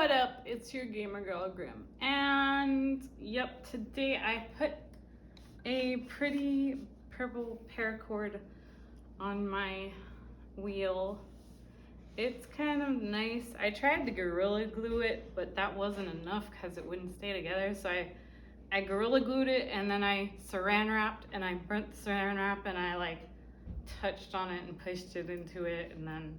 What up? It's your gamer girl Grim, and yep, today I put a pretty purple paracord on my wheel. It's kind of nice. I tried to Gorilla Glue it, but that wasn't enough because it wouldn't stay together. So I Gorilla Glued it, and then I saran wrapped, and I burnt the saran wrap, and I like touched on it and pushed it into it, and then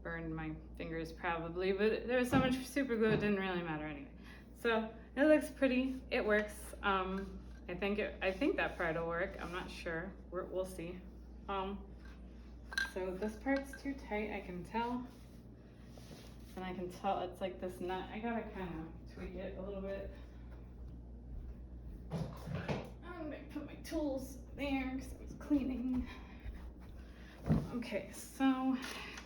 burned my fingers probably, but there was so much super glue it didn't really matter anyway. So it looks pretty. It works. I think that part will work. I'm not sure. We'll see. So this part's too tight, I can tell. And I can tell it's like this nut. I gotta kind of tweak it a little bit. I'm gonna put my tools there because I was cleaning. Okay, so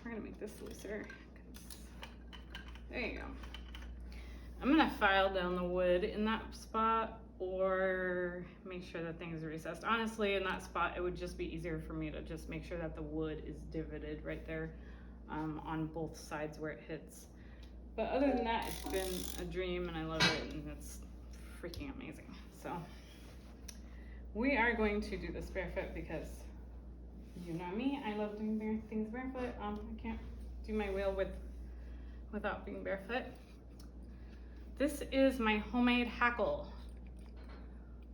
we're gonna make this looser. There you go. I'm gonna file down the wood in that spot or make sure that things are recessed. Honestly, in that spot, it would just be easier for me to just make sure that the wood is divoted right there on both sides where it hits. But other than that, it's been a dream and I love it and it's freaking amazing. So we are going to do this barefoot because you know me, I love doing things barefoot. I can't do my wheel without being barefoot. This is my homemade hackle.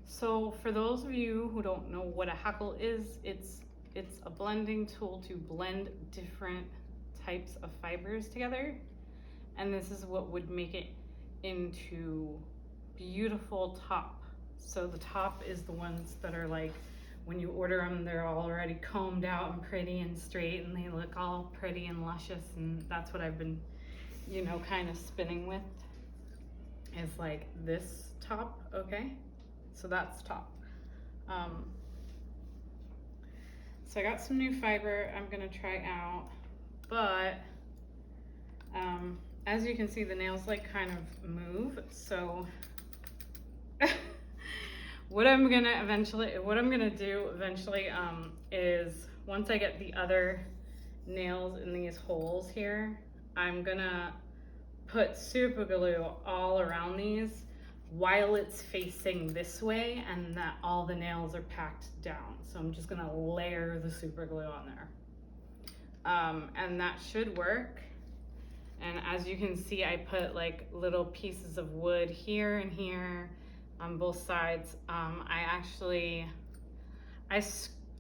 So for those of you who don't know what a hackle is, it's a blending tool to blend different types of fibers together. And this is what would make it into beautiful top. So the top is the ones that are like, when you order them, they're all already combed out and pretty and straight and they look all pretty and luscious, and that's what I've been, you know, kind of spinning with, is like this top, okay? So that's top. So I got some new fiber I'm gonna try out, but as you can see, the nails like kind of move, so what I'm gonna do eventually is once I get the other nails in these holes here, I'm gonna put super glue all around these while it's facing this way and that all the nails are packed down. So I'm just gonna layer the super glue on there. And that should work. And as you can see, I put like little pieces of wood here and here on both sides.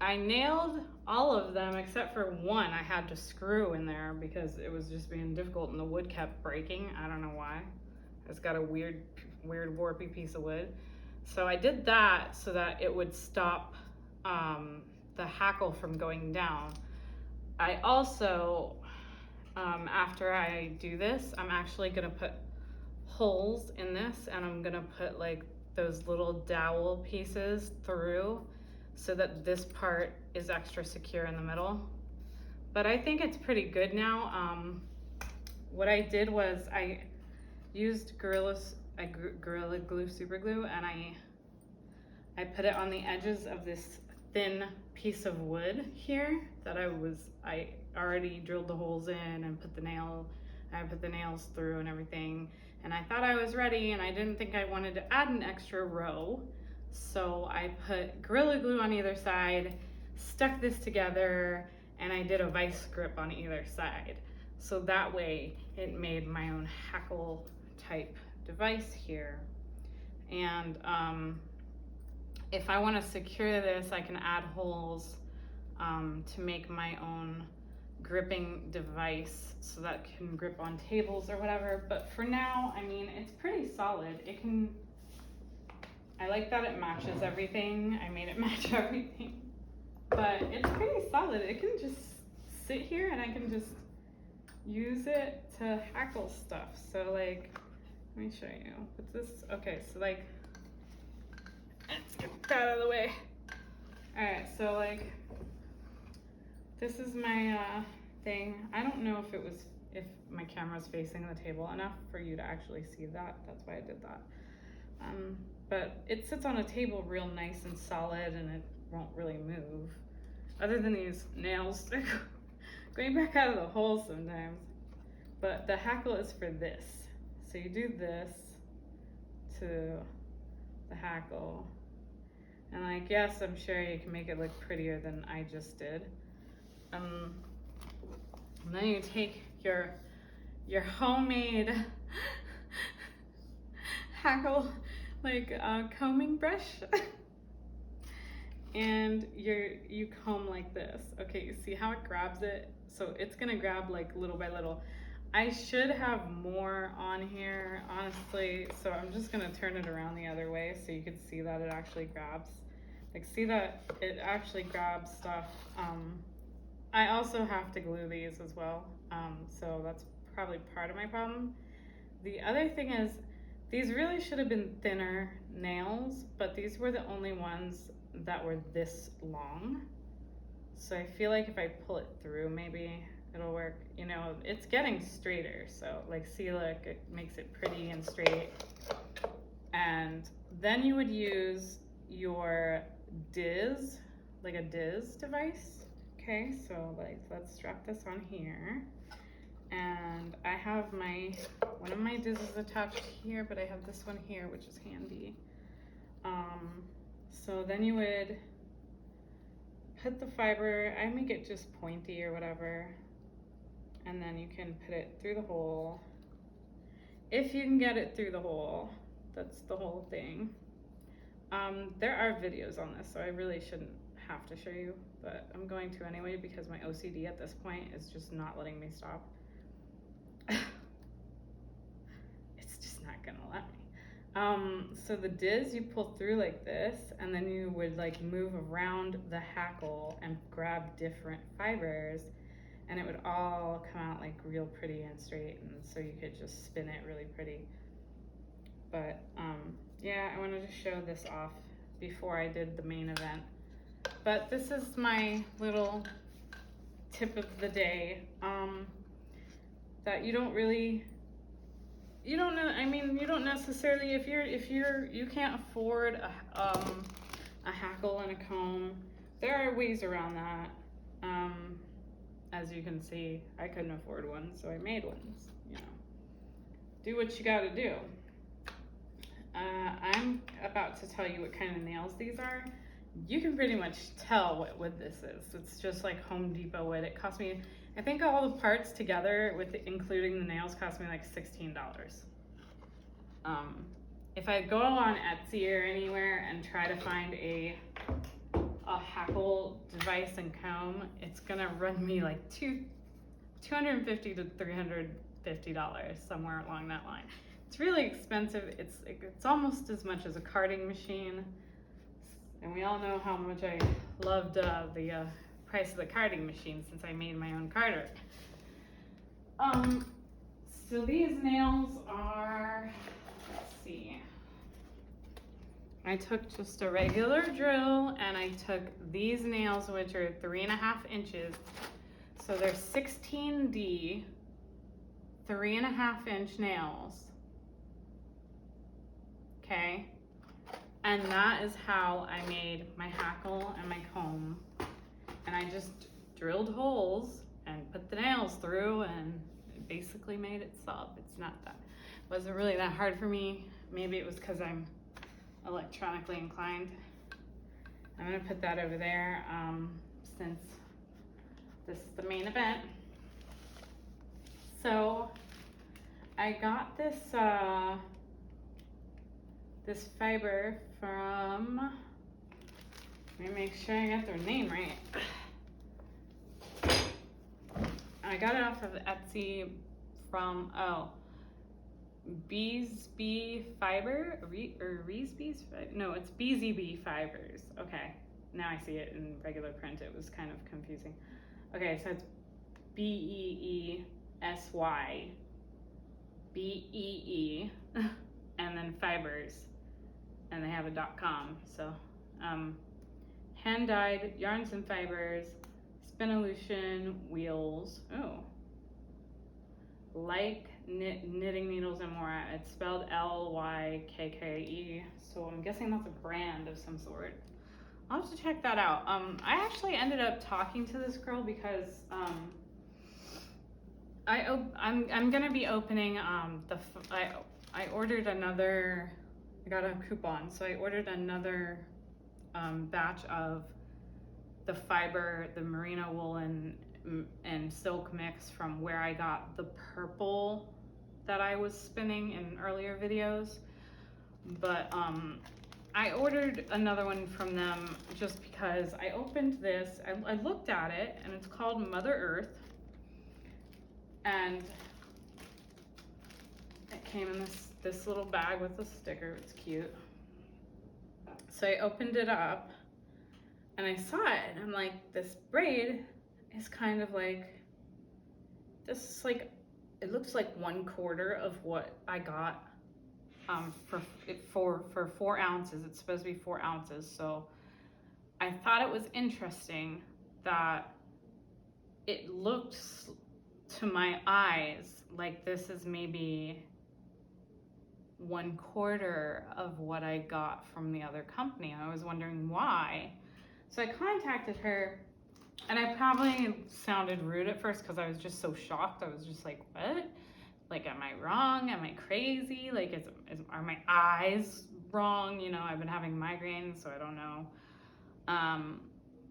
I nailed all of them except for one I had to screw in there because it was just being difficult and the wood kept breaking. I don't know why. It's got a weird warpy piece of wood. So I did that so that it would stop the hackle from going down. I also, after I do this, I'm actually gonna put holes in this and I'm gonna put like those little dowel pieces through so that this part is extra secure in the middle. But I think it's pretty good now. What I did was I used Gorilla Glue super glue, and I put it on the edges of this thin piece of wood here that I already drilled the holes in and I put the nails through and everything, and I thought I was ready, and I didn't think I wanted to add an extra row. So I put Gorilla Glue on either side, stuck this together, and I did a vice grip on either side. So that way it made my own hackle type device here. And if I want to secure this, I can add holes to make my own gripping device so that can grip on tables or whatever. But for now, I mean, it's pretty solid. I like that it matches everything. I made it match everything, but it's pretty solid. It can just sit here and I can just use it to hackle stuff. So like, let me show you. What's this? Okay, so like, let's get that out of the way. All right, so like, this is my thing. I don't know if my camera's facing the table enough for you to actually see that. That's why I did that. But it sits on a table real nice and solid and it won't really move. Other than these nails going back out of the hole sometimes. but the hackle is for this. So you do this to the hackle, and I guess I'm sure you can make it look prettier than I just did. And then you take your homemade hackle, like combing brush, and you comb like this. Okay, you see how it grabs it? So it's gonna grab like little by little. I should have more on here, honestly, so I'm just gonna turn it around the other way so you can see that it actually grabs. Like, see that it actually grabs stuff. I also have to glue these as well, so that's probably part of my problem. The other thing is, these really should have been thinner nails, but these were the only ones that were this long. So I feel like if I pull it through, maybe it'll work. You know, it's getting straighter, so like, see, look, it makes it pretty and straight. And then you would use your Diz, like a Diz device. Okay, so like, let's strap this on here. And I have one of my Dizzes attached here, but I have this one here, which is handy. So then you would put the fiber, I make it just pointy or whatever, and then you can put it through the hole. If you can get it through the hole, that's the whole thing. There are videos on this, so I really shouldn't have to show you, but I'm going to anyway because my OCD at this point is just not letting me stop. It's just not gonna let me. So the Diz you pull through like this, and then you would like move around the hackle and grab different fibers, and it would all come out like real pretty and straight, and so you could just spin it really pretty. But yeah, I wanted to show this off before I did the main event. But this is my little tip of the day, that you don't necessarily, if you can't afford a hackle and a comb, there are ways around that. As you can see, I couldn't afford one, so I made ones. You know, do what you gotta do. I'm about to tell you what kind of nails these are. You can pretty much tell what wood this is. It's just like Home Depot wood. It cost me, I think all the parts together, with including the nails, cost me like $16. If I go on Etsy or anywhere and try to find a hackle device and comb, it's gonna run me like $250 to $350, somewhere along that line. It's really expensive. It's almost as much as a carding machine, and we all know how much I loved the price of the carding machine since I made my own carder. So these nails are, let's see, I took just a regular drill and I took these nails, which are 3.5 inches. So they're 16D, 3.5 inch nails. Okay, and that is how I made my hackle and my comb. And I just drilled holes and put the nails through, and it basically made it sub. Wasn't really that hard for me. Maybe it was because I'm electronically inclined. I'm gonna put that over there, since this is the main event. So I got this this fiber from, let me make sure I got their name right. I got it off of Etsy from, Beesy Bee Fibers, no, it's Beesy Bee Fibers. Okay, now I see it in regular print. It was kind of confusing. Okay, so it's BEESY, BEE, and then fibers, and they have a .com. So, hand dyed yarns and fibers, spinolution wheels. Oh, like knitting needles and more. It's spelled LYKKE, so I'm guessing that's a brand of some sort. I'll have to check that out. I actually ended up talking to this girl because I'm gonna be opening I ordered another, I got a coupon, so I ordered another batch of the fiber, the merino woolen and silk mix from where I got the purple that I was spinning in earlier videos. But I ordered another one from them just because I opened this, I looked at it, and it's called Mother Earth, and it came in this little bag with a sticker. It's cute. So I opened it up and I saw it, and I'm like, this braid is kind of like this, like, it looks like 1/4 of what I got for 4 ounces. It's supposed to be 4 ounces. So I thought it was interesting that it looked to my eyes like this is maybe 1/4 of what I got from the other company. I was wondering why. So I contacted her, and I probably sounded rude at first because I was just so shocked. I was just like, what? Like, am I wrong? Am I crazy? Like, are my eyes wrong? You know, I've been having migraines, so I don't know.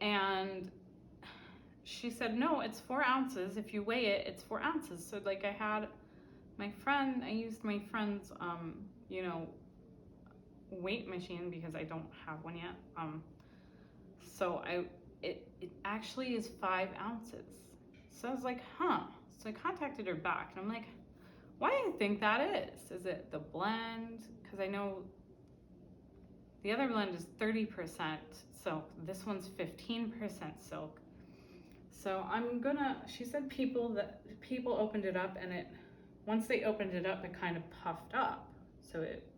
And she said, no, it's 4 ounces. If you weigh it, it's 4 ounces. So like, I used my friend's, you know, weight machine because I don't have one yet. So it actually is 5 ounces. So I was like, huh. So I contacted her back, and I'm like, why do you think that is? Is it the blend? Because I know the other blend is 30% silk. This one's 15% silk. So she said people opened it up, and once they opened it up, it kind of puffed up. So it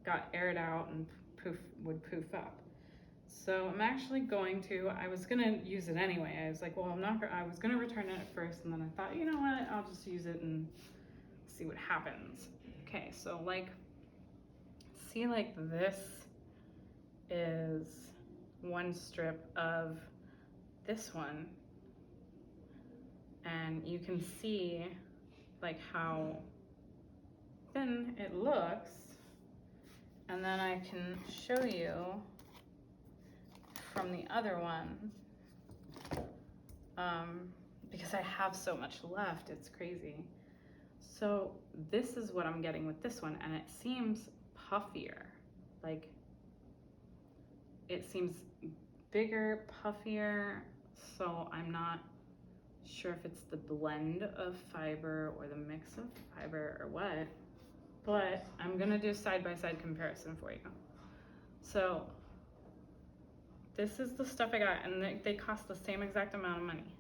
got aired out and would poof up. So I'm actually I was gonna use it anyway. I was like, well, I was gonna return it at first, and then I thought, you know what, I'll just use it and see what happens. Okay, so like, see, like, this is one strip of this one, and you can see like how thin it looks, and then I can show you from the other one, because I have so much left, it's crazy. So this is what I'm getting with this one, and it seems puffier. Like, it seems bigger, puffier, so I'm not sure if it's the blend of fiber or the mix of fiber or what, but I'm gonna do a side-by-side comparison for you. So this is the stuff I got, and they cost the same exact amount of money.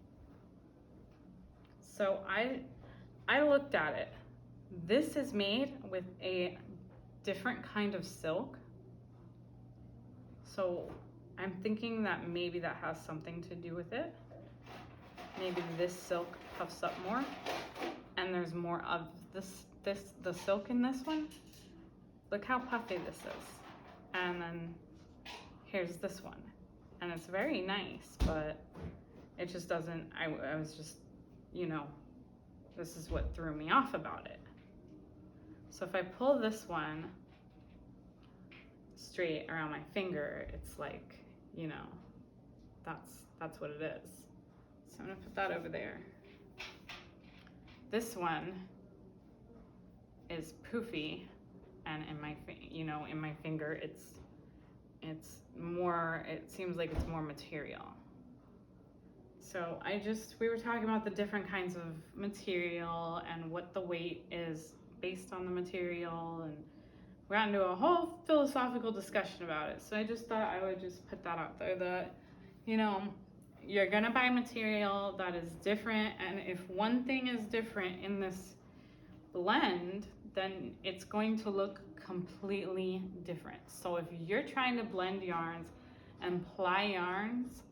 So I looked at it. This is made with a different kind of silk. So I'm thinking that maybe that has something to do with it. Maybe this silk puffs up more, and there's more of the silk in this one. Look how puffy this is. And then here's this one. And it's very nice, but it just doesn't, I was just, you know, this is what threw me off about it. So if I pull this one straight around my finger, it's like, you know, that's what it is. So I'm gonna put that over there. This one is poofy, and in my finger, it's more, it seems like it's more material. So we were talking about the different kinds of material and what the weight is based on the material, and we got into a whole philosophical discussion about it. So I just thought I would just put that out there, that, you know, you're gonna buy material that is different, and if one thing is different in this blend, then it's going to look completely different. So if you're trying to blend yarns and ply yarns,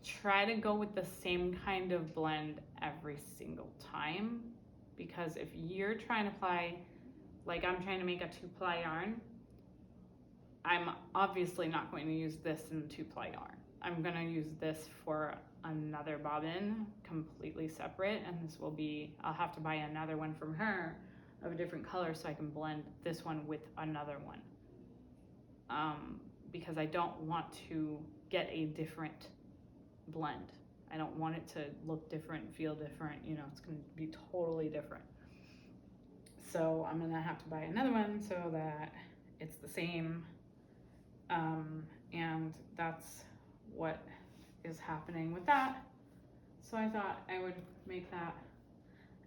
try to go with the same kind of blend every single time, because if you're trying to ply, like I'm trying to make a 2-ply yarn, I'm obviously not going to use this in 2-ply yarn. I'm gonna use this for another bobbin, completely separate, and this will be, I'll have to buy another one from her of a different color so I can blend this one with another one. Because I don't want to get a different blend. I don't want it to look different, feel different, you know, it's gonna be totally different. So I'm gonna have to buy another one so that it's the same. And that's what is happening with that. So I thought I would make that.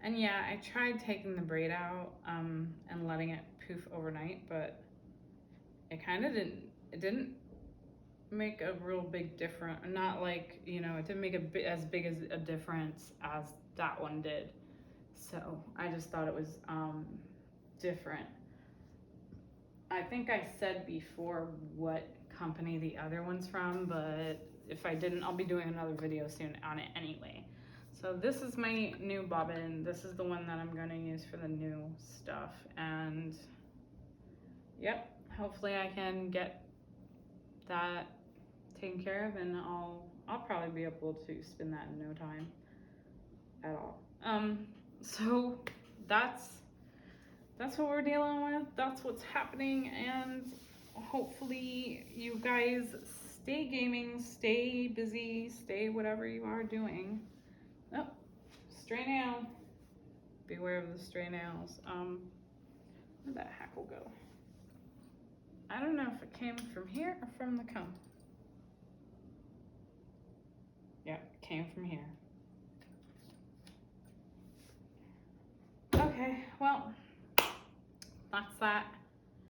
And yeah, I tried taking the braid out and letting it poof overnight, but it kind of didn't make a real big difference. Not like, you know, it didn't make as big as a difference as that one did. So I just thought it was different. I think I said before what company the other one's from, but if I didn't, I'll be doing another video soon on it anyway. So this is my new bobbin. This is the one that I'm gonna use for the new stuff. And yep, hopefully I can get that taken care of, and I'll probably be able to spin that in no time at all. So that's what we're dealing with. That's what's happening, and hopefully you guys stay gaming, stay busy, stay whatever you are doing. Oh, stray nail. Beware of the stray nails. Where'd that hackle go? I don't know if it came from here or from the comb. Yeah, it came from here. Okay, well, that's that.